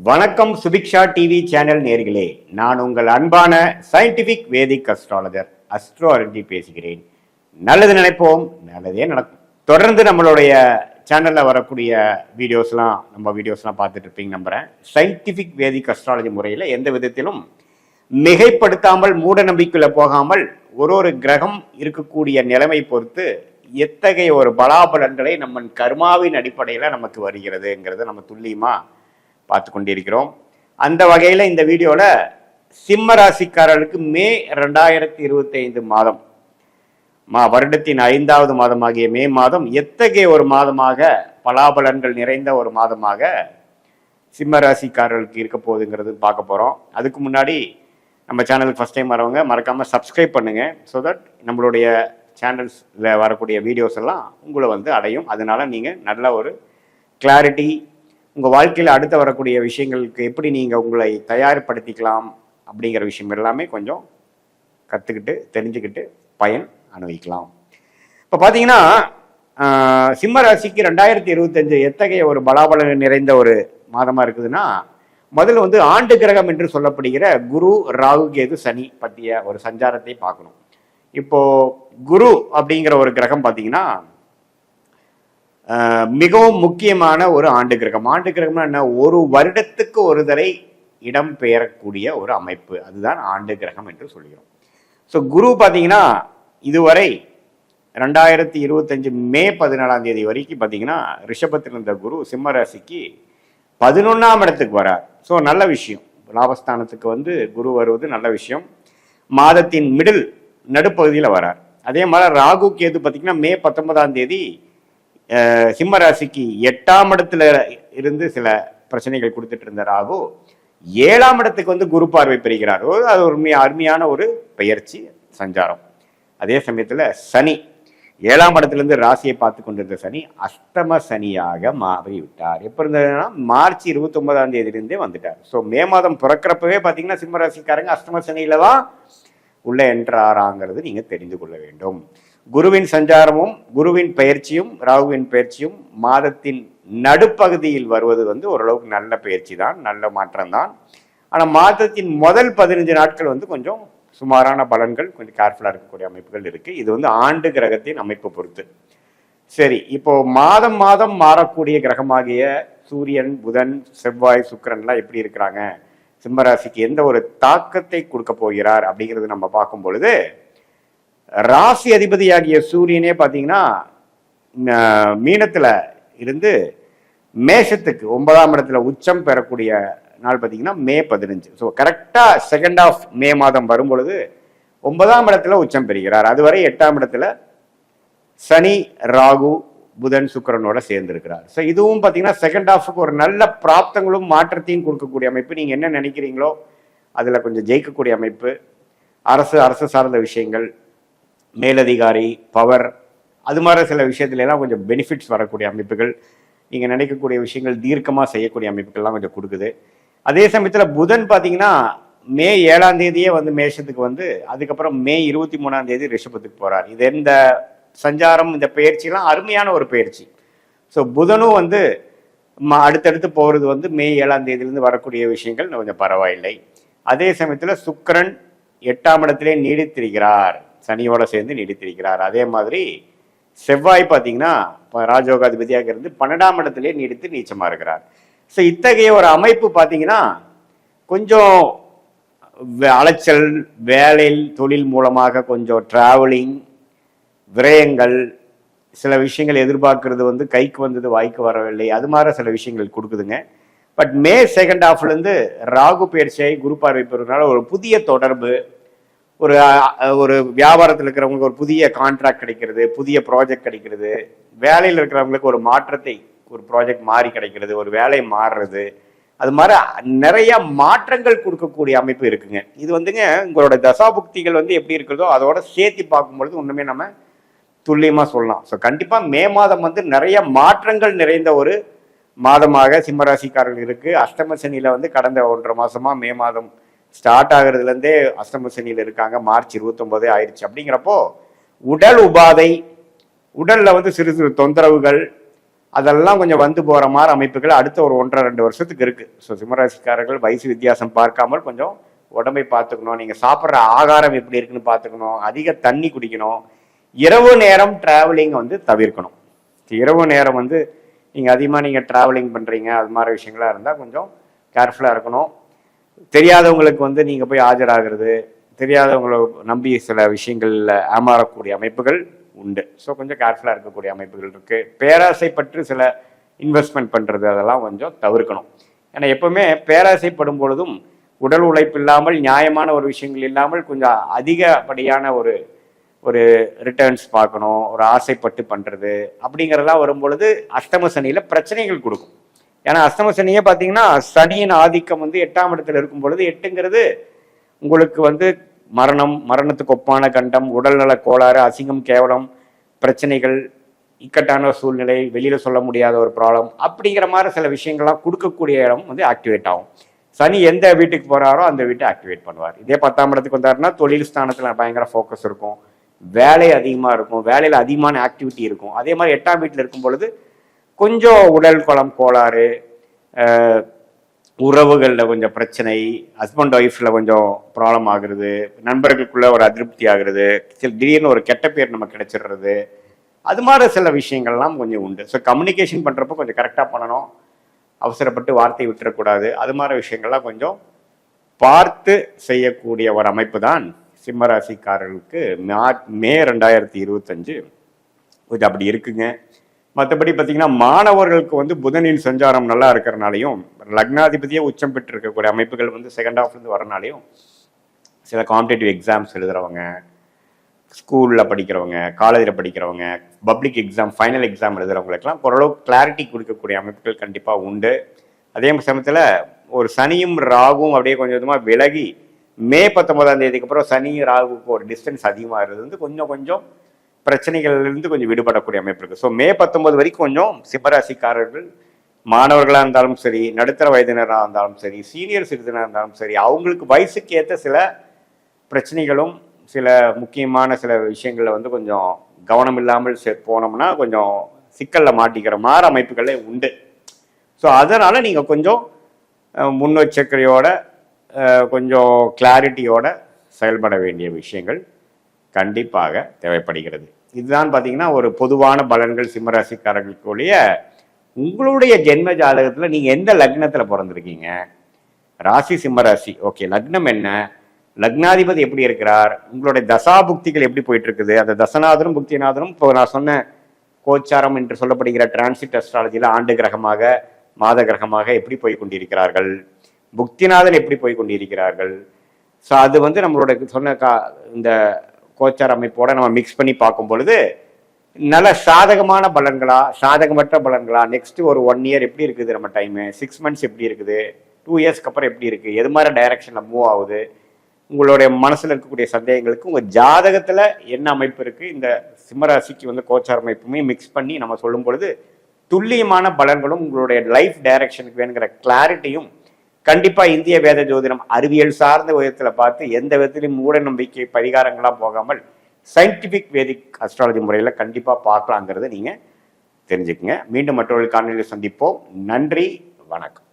வணக்கம் Subiksha TV channel நேர்களே, நான் உங்கள் அன்பான சயின்டிபிக் வேதிக் அஸ்ட்ராலஜர் அஸ்ட்ரோ அருண்ஜி பேசுகிறேன். நல்லது நினைப்போம், நல்லதே நடக்கும். தொடர்ந்து நம்மளுடைய சேனல்ல வரக்கூடிய வீடியோஸ்லாம் பார்த்துட்டு இருப்பீங்க நம்புறேன். சயின்டிபிக் வேதிக் அஸ்ட்ராலஜி முறையில் எந்த விதத்திலும் மிகைப்படுத்தாமல் மூட நம்பிக்கையில போகாமல் ஒரு கிரகம் இருக்கக்கூடிய நிலைமை பொறுத்து எத்தகைய ஒரு பலாபலன்களை நம்ம கர்மாவின் அடிப்படையில் நமக்கு வருகிறதுங்கிறத நம்ம துல்லியமா பார்த்து கொண்டிருக்கிறோம். அந்த வகையில் இந்த வீடியோவில் சிம்ம ராசிக்காரர்களுக்கு மே 2025 மாதம் வருடத்தின் 5வது மாதமாகிய மே மாதம் எத்தகைய ஒரு மாதமாக பலாபலன்கள் நிறைந்த ஒரு மாதமாக சிம்ம ராசிக்காரர்களுக்கு இருக்க போகுதுங்கிறது பார்க்க போகிறோம். அதுக்கு முன்னாடி நம்ம சேனலுக்கு ஃபஸ்ட் டைம் வரவங்க மறக்காமல் சப்ஸ்கிரைப் பண்ணுங்கள். ஸோ தட் நம்மளுடைய சேனல்ஸில் வரக்கூடிய வீடியோஸ் எல்லாம் உங்களை அடையும். அதனால நீங்கள் நல்ல ஒரு கிளாரிட்டி, உங்கள் வாழ்க்கையில் அடுத்து வரக்கூடிய விஷயங்களுக்கு எப்படி நீங்கள் உங்களை தயார்படுத்திக்கலாம் அப்படிங்கிற விஷயம் எல்லாமே கொஞ்சம் கற்றுக்கிட்டு தெரிஞ்சுக்கிட்டு பயன் அனுபவிக்கலாம். இப்போ பார்த்தீங்கன்னா சிம்ம ராசிக்கு 2025 எத்தகைய ஒரு பலாபலன் நிறைந்த ஒரு மாதமாக இருக்குதுன்னா, முதல்ல ஆண்டு கிரகம் என்று சொல்லப்படுகிற குரு, ராகு, கேது, சனி பற்றிய ஒரு சஞ்சாரத்தை பார்க்கணும். இப்போ குரு அப்படிங்கிற ஒரு கிரகம் பார்த்தீங்கன்னா மிகவும் முக்கியமான ஒரு ஆண்டு கிரகம். ஆண்டு கிரகம்னா என்ன? ஒரு வருடத்துக்கு ஒரு தடவை இடம் பெயரக்கூடிய ஒரு அமைப்பு, அதுதான் ஆண்டு கிரகம் என்று சொல்கிறோம். ஸோ குரு பார்த்தீங்கன்னா இதுவரை 2025 மே 14 வரைக்கும் பார்த்தீங்கன்னா ரிஷபத்தில் இருந்த குரு சிம்ம ராசிக்கு 11ஆம் இடத்துக்கு வரார். ஸோ நல்ல விஷயம், லாபஸ்தானத்துக்கு குரு வருவது நல்ல விஷயம். மாதத்தின் நடுப்பகுதியில் வரார். அதே மாதிரி ராகு கேது பார்த்தீங்கன்னா மே 19 சிம்ம ராசிக்கு 8ஆம் இடத்துல இருந்து சில பிரச்சனைகள் கொடுத்துட்டு இருந்த ராகு 7ஆம் இடத்துக்கு குரு பார்வை பெறுகிறார். அது ஒரு அருமையான ஒரு பெயர்ச்சி சஞ்சாரம். அதே சமயத்துல சனி 7ஆம் இடத்துல இருந்து ராசியை பார்த்து கொண்டிருந்த சனி அஷ்டம சனியாக மாறிவிட்டார். எப்ப இருந்ததுன்னா மார்ச் 29 இருந்தே வந்துட்டார். ஸோ மே மாதம் பிறக்கிறப்பவே பார்த்தீங்கன்னா சிம்ம ராசிக்காரங்க அஷ்டம சனியில தான் உள்ள என்ட்ராராங்கிறது நீங்க தெரிந்து கொள்ள வேண்டும். குருவின் சஞ்சாரமும் குருவின் பயிற்சியும் ராகுவின் பயிற்சியும் மாதத்தின் நடுப்பகுதியில் வருவது ஓரளவுக்கு நல்ல பயிற்சி தான், நல்ல மாற்றம் தான். ஆனால் மாதத்தின் முதல் 15 நாட்கள் கொஞ்சம் சுமாரான பலன்கள், கொஞ்சம் கேர்ஃபுல்லாக இருக்கக்கூடிய அமைப்புகள் இருக்கு. இது ஆண்டு கிரகத்தின் அமைப்பு பொறுத்து. சரி, இப்போ மாதம் மாதம் மாறக்கூடிய கிரகமாகிய சூரியன், புதன், செவ்வாய், சுக்கிரன்லாம் எப்படி இருக்கிறாங்க, சிம்மராசிக்கு எந்த ஒரு தாக்கத்தை கொடுக்க போகிறார் அப்படிங்கிறது நம்ம பார்க்கும் பொழுது, ராசி அதிபதியாகிய சூரியனே பார்த்தீங்கன்னா மீனத்துல இருந்து மேஷத்துக்கு 9ஆம் இடத்துல உச்சம் பெறக்கூடிய நாள் பார்த்தீங்கன்னா மே 15. ஸோ கரெக்டா செகண்ட் ஆஃப் மே மாதம் வரும் பொழுது 9ஆம் இடத்துல உச்சம் பெறுகிறார். அதுவரை 8ஆம் இடத்துல சனி, ராகு, புதன், சுக்கிரனோட சேர்ந்திருக்கிறார். ஸோ இதுவும் பார்த்தீங்கன்னா செகண்ட் ஆஃபுக்கு ஒரு நல்ல பிராப்தங்களும் மாற்றத்தையும் கொடுக்கக்கூடிய அமைப்பு. நீங்க என்ன நினைக்கிறீங்களோ அதுல கொஞ்சம் ஜெயிக்கக்கூடிய அமைப்பு. அரசு சார்ந்த விஷயங்கள், மேலதிகாரி, பவர், அது மாதிரி சில விஷயத்துல எல்லாம் கொஞ்சம் பெனிஃபிட்ஸ் வரக்கூடிய அமைப்புகள், நீங்க நினைக்கக்கூடிய விஷயங்கள் தீர்க்கமா செய்யக்கூடிய அமைப்புகள்லாம் கொஞ்சம் கொடுக்குது. அதே சமயத்துல புதன் பாத்தீங்கன்னா மே 7ஆம் தேதியே மேஷத்துக்கு அதுக்கப்புறம் மே 23ஆம் ரிஷபத்துக்கு போறார். இது இந்த சஞ்சாரம், இந்த பயிற்சியெல்லாம் அருமையான ஒரு பயிற்சி. ஸோ புதனும் அடுத்தடுத்து போறது மே 7ஆம் தேதியிலிருந்து வரக்கூடிய விஷயங்கள் கொஞ்சம் பரவாயில்லை. அதே சமயத்துல சுக்கிரன் 8ஆம் இடத்திலே நீடித்திருக்கிறார், சனியோட சேர்ந்து நீடித்திருக்கிறார். அதே மாதிரி செவ்வாய் பார்த்தீங்கன்னா ராஜயோகாதிபதியாக இருந்து 12ஆம் இடத்திலே நீடித்து நீச்சமா இருக்கிறார். ஸோ இத்தகைய ஒரு அமைப்பு பார்த்தீங்கன்னா கொஞ்சம் அலைச்சல், வேலை, தொழில் மூலமாக கொஞ்சம் டிராவலிங், விரயங்கள், சில விஷயங்கள் எதிர்பார்க்கறது கைக்கு வந்தது வாய்க்கு வரவில்லை, அது மாதிரி சில விஷயங்கள் கொடுக்குதுங்க. பட் மே செகண்ட் ஹாஃப்லேருந்து ராகு பயிற்சியை குரு பார்வை பெறுவதனால ஒரு புதிய தொடர்பு, ஒரு வியாபாரத்தில் இருக்கிறவங்களுக்கு ஒரு புதிய கான்ட்ராக்ட் கிடைக்கிறது, புதிய ப்ராஜெக்ட் கிடைக்கிறது, வேலையில் இருக்கிறவங்களுக்கு ஒரு மாற்றத்தை, ஒரு ப்ராஜெக்ட் மாறி கிடைக்கிறது, ஒரு வேலை மாறுறது, அது மாதிரி நிறைய மாற்றங்கள் கொடுக்கக்கூடிய அமைப்பு இருக்குங்க. இது உங்களோட தசாபுக்திகள் எப்படி இருக்கிறதோ அதோட சேர்த்து பார்க்கும்பொழுது ஒண்ணுமே நம்ம துல்லியமா சொல்லலாம். ஸோ கண்டிப்பா மே மாதம் நிறைய மாற்றங்கள் நிறைந்த ஒரு மாதமாக சிம்மராசிக்காரர்கள் இருக்கு. அஷ்டம சனியில கடந்த 1.5 மாசமா மே மாதம் ஸ்டார்ட் ஆகுறதுலேருந்தே அஷ்டம சனியில் இருக்காங்க. மார்ச் 29 ஆயிடுச்சு. அப்படிங்கிறப்போ உடல் உபாதை, உடல்ல சிறு சிறு தொந்தரவுகள், அதெல்லாம் கொஞ்சம் வந்து போகிற மாதிரி அமைப்புகள் அடுத்த ஒரு 1.5-2 வருஷத்துக்கு இருக்குது. ஸோ சிம்மராசிக்காரர்கள் வயசு வித்தியாசம் பார்க்காமல் கொஞ்சம் உடம்பை பார்த்துக்கணும். நீங்கள் சாப்பிட்ற ஆகாரம் எப்படி இருக்குன்னு பார்த்துக்கணும். அதிக தண்ணி குடிக்கணும். இரவு நேரம் டிராவலிங் வந்து தவிர்க்கணும். இரவு நேரம் வந்து நீங்கள் அதிகமாக ட்ராவலிங் பண்ணுறீங்க, அது மாதிரி விஷயங்களாக இருந்தால் கொஞ்சம் கேர்ஃபுல்லாக இருக்கணும். தெரியாதவங்களுக்கு வந்து நீங்கள் போய் ஆஜராகிறது, தெரியாதவங்களை நம்பி சில விஷயங்களில் ஏமாறக்கூடிய அமைப்புகள் உண்டு. ஸோ கொஞ்சம் கேர்ஃபுல்லாக இருக்கக்கூடிய அமைப்புகள் இருக்குது. பேராசைப்பட்டு சில இன்வெஸ்ட்மெண்ட் பண்ணுறது அதெல்லாம் கொஞ்சம் தவிர்க்கணும். ஏன்னா எப்பவுமே பேராசைப்படும் பொழுதும் உடல் உழைப்பு இல்லாமல், நியாயமான ஒரு விஷயங்கள் இல்லாமல் கொஞ்சம் அதிகப்படியான ஒரு ரிட்டர்ன்ஸ் பார்க்கணும், ஒரு ஆசைப்பட்டு பண்ணுறது அப்படிங்கிறதெல்லாம் வரும்பொழுது அஷ்டம சனியில் பிரச்சனைகள் கொடுக்கும். ஏன்னா அஷ்டம சனியே பார்த்தீங்கன்னா சனியின் ஆதிக்கம் வந்து 8ஆம் இடத்துல இருக்கும் பொழுது, 8ங்கிறது உங்களுக்கு வந்து மரணத்துக்கு ஒப்பான கண்டம், உடல்நல கோளாறு, அசிங்கம், கேவலம், பிரச்சனைகள், இக்கட்டான சூழ்நிலை, வெளியில் சொல்ல முடியாத ஒரு ப்ராப்ளம் அப்படிங்கிற மாதிரி சில விஷயங்கள்லாம் கொடுக்கக்கூடிய இடம் வந்து ஆக்டிவேட் ஆகும். சனி எந்த வீட்டுக்கு போகிறாரோ அந்த வீட்டை ஆக்டிவேட் பண்ணுவார். இதே 10ஆம் இடத்துக்கு வந்தாருன்னா தொழில் ஸ்தானத்தில் பயங்கர ஃபோக்கஸ் இருக்கும், வேலை அதிகமாக இருக்கும், வேலையில் அதிகமான ஆக்டிவிட்டி இருக்கும். அதே மாதிரி 8ஆம் வீட்டில் இருக்கும் பொழுது கொஞ்சம் உடல் குளம் கோளாறு, உறவுகளில் கொஞ்சம் பிரச்சனை, ஹஸ்பண்ட் ஒய்ஃபில் கொஞ்சம் ப்ராப்ளம் ஆகுறது, நண்பர்களுக்குள்ள ஒரு அதிருப்தி ஆகுறது, திடீர்னு ஒரு கெட்ட பேர் நமக்கு கிடைச்சிடுறது, அது மாதிரி சில விஷயங்கள்லாம் கொஞ்சம் உண்டு. ஸோ கம்யூனிகேஷன் பண்ணுறப்போ கொஞ்சம் கரெக்டாக பண்ணணும், அவசரப்பட்டு வார்த்தை விட்டுறக்கூடாது. அது மாதிரி விஷயங்கள்லாம் கொஞ்சம் பார்த்து செய்யக்கூடிய ஒரு அமைப்பு தான் சிம்மராசிக்காரர்களுக்கு மே 2025 கொஞ்சம் அப்படி இருக்குங்க. மற்றபடி பார்த்தீங்கன்னா மாணவர்களுக்கு வந்து புதனின் சஞ்சாரம் நல்லா இருக்கிறனாலையும், லக்னாதிபதியே உச்சம் பெற்று இருக்கக்கூடிய அமைப்புகள் வந்து செகண்ட் ஹாஃப்லேருந்து வரனாலையும் சில காம்படேட்டிவ் எக்ஸாம்ஸ் எழுதுறவங்க, ஸ்கூலில் படிக்கிறவங்க, காலேஜில் படிக்கிறவங்க, பப்ளிக் எக்ஸாம், ஃபைனல் எக்ஸாம் எழுதுறவங்களுக்கெல்லாம் ஓரளவு கிளாரிட்டி கொடுக்கக்கூடிய அமைப்புகள் கண்டிப்பாக உண்டு. அதே சமயத்தில் ஒரு சனியும் ராகுவும் அப்படியே கொஞ்சம் கொஞ்சமாக விலகி மே 19ஆம் தேதிக்கு அப்புறம் சனியும் ராகுக்கு ஒரு டிஸ்டன்ஸ் அதிகமாக இருந்தது வந்து கொஞ்சம் பிரச்சனைகள்லேருந்து கொஞ்சம் விடுபடக்கூடிய அமைப்பு இருக்குது. ஸோ மே 19 வரைக்கும் கொஞ்சம் சிம்மராசிக்காரர்கள் மாணவர்களாக இருந்தாலும் சரி, நடுத்தர வயதினராக இருந்தாலும் சரி, சீனியர் சிட்டிசனாக இருந்தாலும் சரி, அவங்களுக்கு வயசுக்கு ஏற்ற சில பிரச்சனைகளும் சில முக்கியமான சில விஷயங்களில் வந்து கொஞ்சம் கவனம் இல்லாமல் போனோம்னா கொஞ்சம் சிக்கலில் மாட்டிக்கிற மாதிரி அமைப்புகளே உண்டு. ஸோ அதனால் நீங்கள் கொஞ்சம் முன்னெச்சரிக்கையோட கொஞ்சம் கிளாரிட்டியோட செயல்பட வேண்டிய விஷயங்கள் கண்டிப்பாக தேவைப்படுகிறது. இதுதான் பார்த்தீங்கன்னா ஒரு பொதுவான பலன்கள் சிம்மராசிக்காரர்களுக்குரிய. உங்களுடைய ஜென்ம ஜாதகத்தில் நீங்கள் எந்த லக்னத்தில் பிறந்திருக்கீங்க, ராசி சிம்மராசி, ஓகே, லக்னம் என்ன, லக்னாதிபதி எப்படி இருக்கிறார், உங்களுடைய தசாபுக்திகள் எப்படி போயிட்டு இருக்குது, அந்த தசநாதனும் புக்திநாதனும் இப்போ நான் சொன்ன கோச்சாரம் என்று சொல்லப்படுகிற டிரான்சிட் அஸ்ட்ராலஜியில் ஆண்டு கிரகமாக மாத கிரகமாக எப்படி போய் கொண்டிருக்கிறார்கள், புக்திநாதன் எப்படி போய் கொண்டிருக்கிறார்கள். ஸோ அது வந்து நம்மளோட சொன்ன இந்த கோச்சார அமைப்போட நம்ம மிக்ஸ் பண்ணி பார்க்கும் பொழுது நல்ல சாதகமான பலன்களா, சாதகமற்ற பலன்களா, நெக்ஸ்ட் ஒரு 1 இயர் எப்படி இருக்குது, நம்ம டைமு 6 மந்த்ஸ் எப்படி இருக்குது, 2 இயர்ஸ்க்கு அப்புறம் எப்படி இருக்குது, எது மாதிரி டைரக்ஷனில் மூவ் ஆகுது, உங்களுடைய மனசில் இருக்கக்கூடிய சந்தேகங்களுக்கு உங்கள் ஜாதகத்தில் என்ன அமைப்பு இருக்குது, இந்த சிம்மராசிக்கு வந்து கோச்சார அமைப்புமே மிக்ஸ் பண்ணி நம்ம சொல்லும் பொழுது துல்லியமான பலன்களும் உங்களுடைய லைஃப் டைரக்ஷனுக்கு வேணுங்கிற கிளாரிட்டியும் கண்டிப்பாக இந்திய வேத ஜோதிடம் அறிவியல் சார்ந்த விதத்தில் பார்த்து எந்த விதத்திலையும் மூட நம்பிக்கை பரிகாரங்களாக போகாமல் சயின்டிஃபிக் வேதிக் அஸ்ட்ராலஜி முறையில் கண்டிப்பாக பார்க்கலாங்கிறத நீங்கள் தெரிஞ்சுக்கங்க. மீண்டும் மற்றவர்கள் காணொலியில் சந்திப்போம். நன்றி, வணக்கம்.